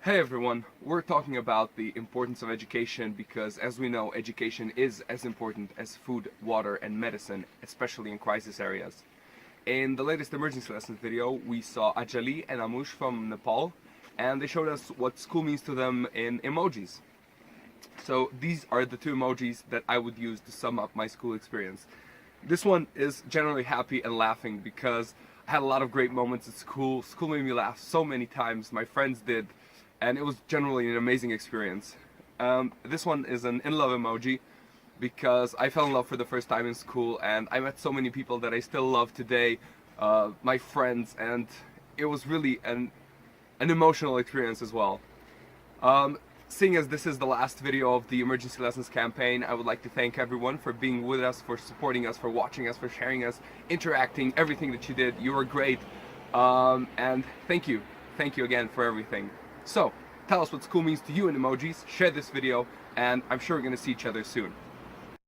Hey everyone, we're talking about the importance of education because, as we know, education is as important as food, water and medicine, especially in crisis areas. In the latest emergency lessons video, we saw Anjali and Amosha from Nepal, and they showed us what school means to them in emojis. So these are the two emojis that I would use to sum up my school experience. This one is generally happy and laughing because I had a lot of great moments at school. School made me laugh so many times, my friends did. And it was generally an amazing experience. This one is an in love emoji because I fell in love for the first time in school and I met so many people that I still love today, my friends, and it was really an emotional experience as well. Seeing as this is the last video of the Emergency Lessons campaign, I would like to thank everyone for being with us, for supporting us, for watching us, for sharing us, interacting, everything that you did. You were great, and thank you again for everything. So, tell us what school means to you in emojis, share this video, and I'm sure we're going to see each other soon.